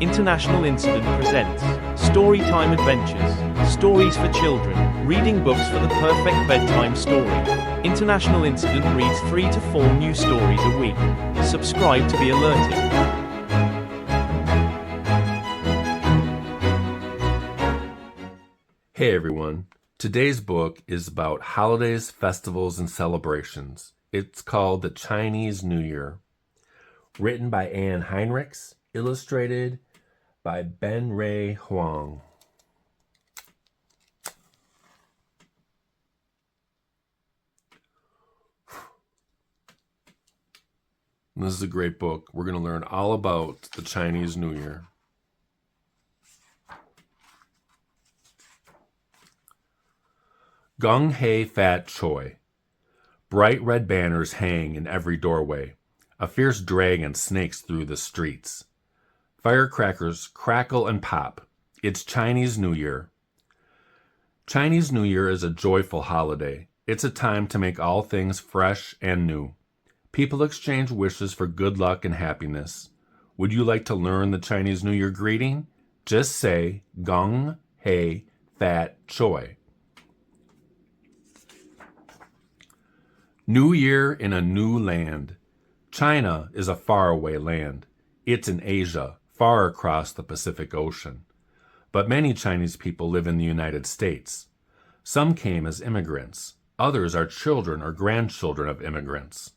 International Incident presents Storytime Adventures, stories for children, reading books for the perfect bedtime story. International Incident reads 3 to 4 new stories a week. Subscribe to be alerted. Hey everyone, today's book is about holidays, festivals, and celebrations. It's called The Chinese New Year. Written by Ann Heinrichs, illustrated by Benrei Huang. This is a great book. We're going to learn all about the Chinese New Year. Gung Hei Fat Choi. Bright red banners hang in every doorway. A fierce dragon snakes through the streets. Firecrackers crackle and pop. It's Chinese New Year. Chinese New Year is a joyful holiday. It's a time to make all things fresh and new. People exchange wishes for good luck and happiness. Would you like to learn the Chinese New Year greeting? Just say Gung Hei Fat Choi. New Year in a new land. China is a faraway land. It's in Asia, far across the Pacific Ocean. But many Chinese people live in the United States. Some came as immigrants. Others are children or grandchildren of immigrants.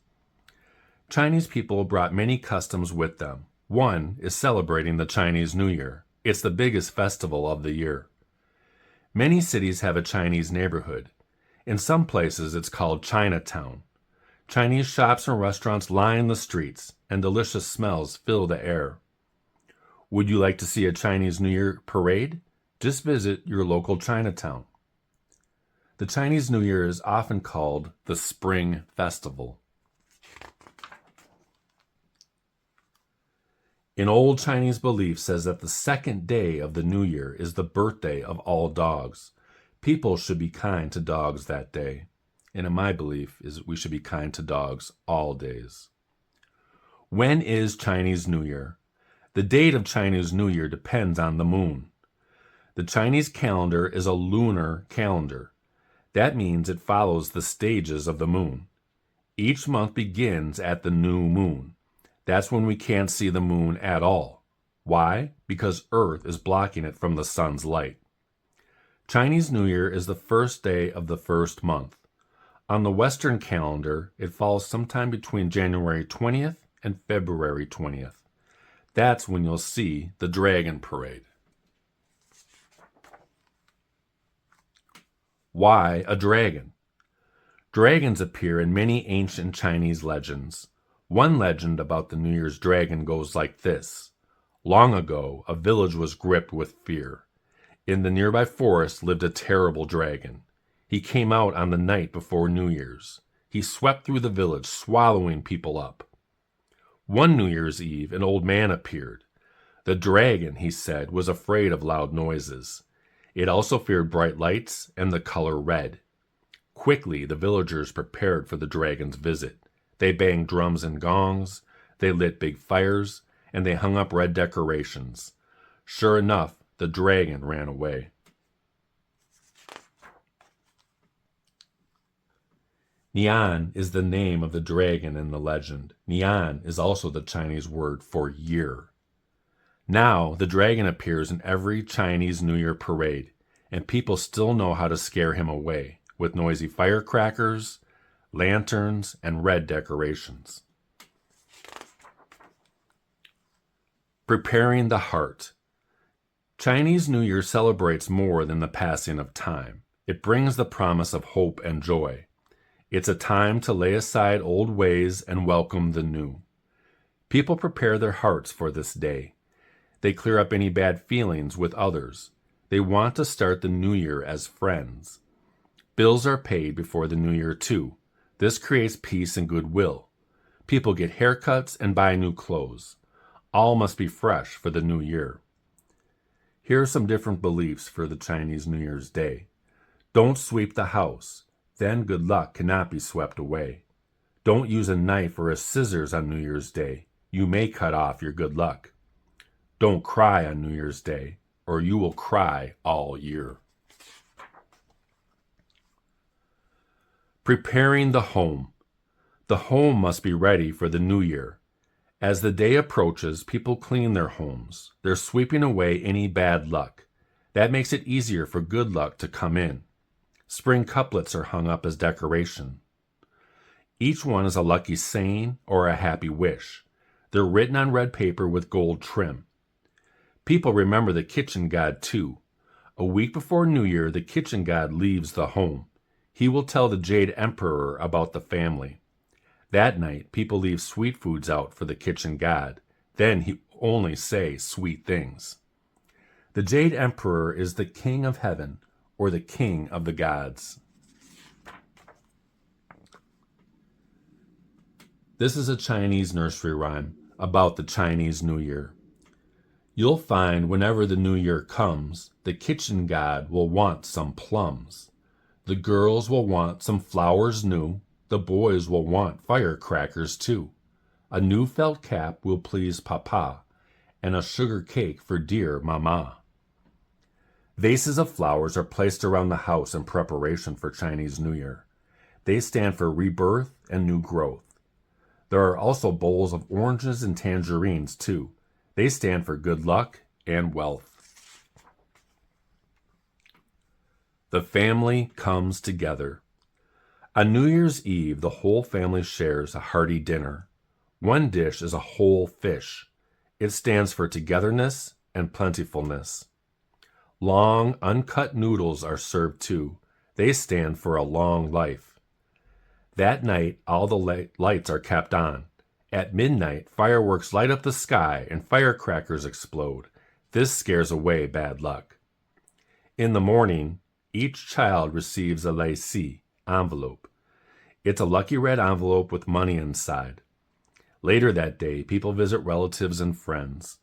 Chinese people brought many customs with them. One is celebrating the Chinese New Year. It's the biggest festival of the year. Many cities have a Chinese neighborhood. In some places, it's called Chinatown. Chinese shops and restaurants line the streets, and delicious smells fill the air. Would you like to see a Chinese New Year parade? Just visit your local Chinatown. The Chinese New Year is often called the Spring Festival. An old Chinese belief says that the second day of the New Year is the birthday of all dogs. People should be kind to dogs that day. And in my belief is we should be kind to dogs all days. When is Chinese New Year? The date of Chinese New Year depends on the moon. The Chinese calendar is a lunar calendar. That means it follows the stages of the moon. Each month begins at the new moon. That's when we can't see the moon at all. Why? Because Earth is blocking it from the sun's light. Chinese New Year is the first day of the first month. On the Western calendar, it falls sometime between January 20th and February 20th. That's when you'll see the Dragon Parade. Why a dragon? Dragons appear in many ancient Chinese legends. One legend about the New Year's dragon goes like this. Long ago, a village was gripped with fear. In the nearby forest lived a terrible dragon. He came out on the night before New Year's. He swept through the village, swallowing people up. One New Year's Eve, an old man appeared. The dragon, he said, was afraid of loud noises. It also feared bright lights and the color red. Quickly, the villagers prepared for the dragon's visit. They banged drums and gongs, they lit big fires, and they hung up red decorations. Sure enough, the dragon ran away. Nian is the name of the dragon in the legend. Nian is also the Chinese word for year. Now, the dragon appears in every Chinese New Year parade, and people still know how to scare him away with noisy firecrackers, lanterns, and red decorations. Preparing the heart. Chinese New Year celebrates more than the passing of time. It brings the promise of hope and joy. It's a time to lay aside old ways and welcome the new. People prepare their hearts for this day. They clear up any bad feelings with others. They want to start the new year as friends. Bills are paid before the new year too. This creates peace and goodwill. People get haircuts and buy new clothes. All must be fresh for the new year. Here are some different beliefs for the Chinese New Year's Day. Don't sweep the house. Then good luck cannot be swept away. Don't use a knife or a scissors on New Year's Day. You may cut off your good luck. Don't cry on New Year's Day, or you will cry all year. Preparing the home. The home must be ready for the new year. As the day approaches, people clean their homes. They're sweeping away any bad luck. That makes it easier for good luck to come in. Spring couplets are hung up as decoration. Each one is a lucky saying or a happy wish. They're written on red paper with gold trim. People remember the kitchen god too. A week before New Year, the kitchen god leaves the home. He will tell the Jade Emperor about the family. That night, people leave sweet foods out for the kitchen god. Then he only say sweet things. The Jade Emperor is the king of heaven, or the king of the gods. This is a Chinese nursery rhyme about the Chinese New Year. You'll find whenever the New Year comes, the kitchen god will want some plums. The girls will want some flowers new. The boys will want firecrackers too. A new felt cap will please Papa, and a sugar cake for dear Mama. Vases of flowers are placed around the house in preparation for Chinese New Year. They stand for rebirth and new growth. There are also bowls of oranges and tangerines too. They stand for good luck and wealth. The family comes together. On New Year's Eve, the whole family shares a hearty dinner. One dish is a whole fish. It stands for togetherness and plentifulness. Long, uncut noodles are served too. They stand for a long life. That night, all the lights are kept on. At midnight, fireworks light up the sky and firecrackers explode. This scares away bad luck. In the morning, each child receives a laissez envelope. It's a lucky red envelope with money inside. Later that day, people visit relatives and friends.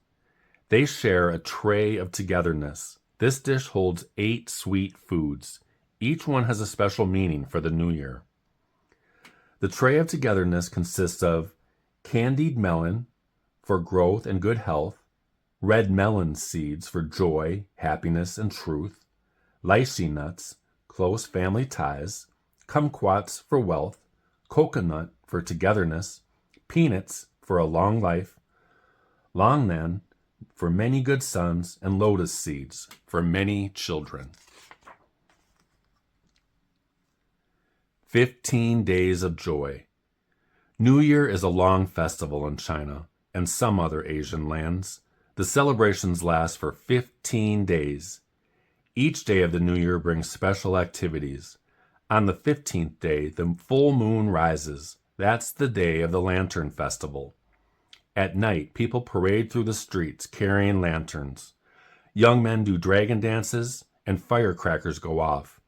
They share a tray of togetherness. This dish holds 8 sweet foods. Each one has a special meaning for the new year. The tray of togetherness consists of candied melon for growth and good health, red melon seeds for joy, happiness, and truth, lychee nuts, close family ties, kumquats for wealth, coconut for togetherness, peanuts for a long life, longnan for many good sons, and lotus seeds for many children. 15 days of joy. New Year is a long festival in China and some other Asian lands. The celebrations last for 15 days. Each day of the New Year brings special activities. On the 15th day, the full moon rises. That's the day of the Lantern Festival. At night, people parade through the streets carrying lanterns. Young men do dragon dances, and firecrackers go off.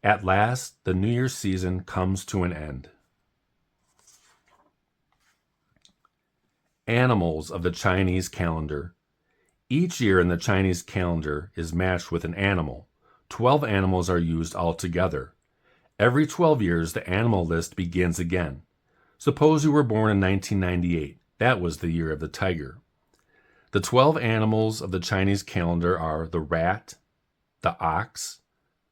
At last, the New Year's season comes to an end. Animals of the Chinese calendar. Each year in the Chinese calendar is matched with an animal. 12 animals are used altogether. Every 12 years, the animal list begins again. Suppose you were born in 1998. That was the year of the tiger. The 12 animals of the Chinese calendar are the rat, the ox,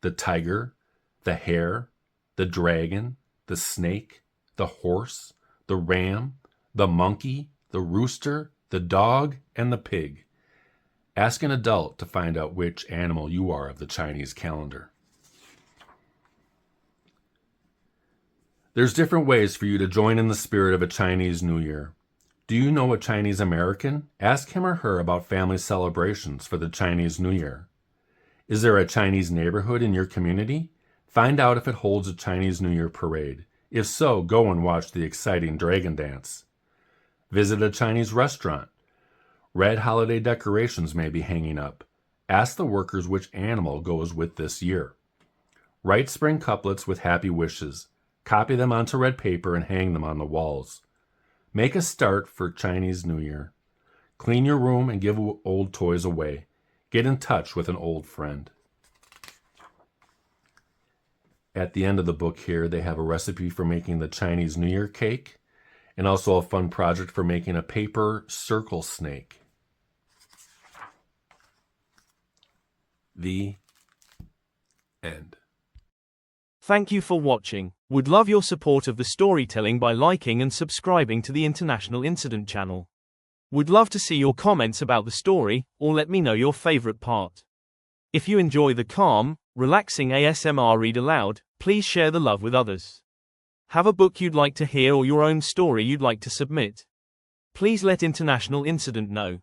the tiger, the hare, the dragon, the snake, the horse, the ram, the monkey, the rooster, the dog, and the pig. Ask an adult to find out which animal you are of the Chinese calendar. There's different ways for you to join in the spirit of a Chinese New Year. Do you know a Chinese American? Ask him or her about family celebrations for the Chinese New Year. Is there a Chinese neighborhood in your community? Find out if it holds a Chinese New Year parade. If so, go and watch the exciting dragon dance. Visit a Chinese restaurant. Red holiday decorations may be hanging up. Ask the workers which animal goes with this year. Write spring couplets with happy wishes. Copy them onto red paper and hang them on the walls. Make a start for Chinese New Year. Clean your room and give old toys away. Get in touch with an old friend. At the end of the book here, they have a recipe for making the Chinese New Year cake and also a fun project for making a paper circle snake. The end. Thank you for watching. Would love your support of the storytelling by liking and subscribing to the International Incident channel. Would love to see your comments about the story, or let me know your favorite part. If you enjoy the calm, relaxing ASMR read aloud, please share the love with others. Have a book you'd like to hear or your own story you'd like to submit? Please let International Incident know.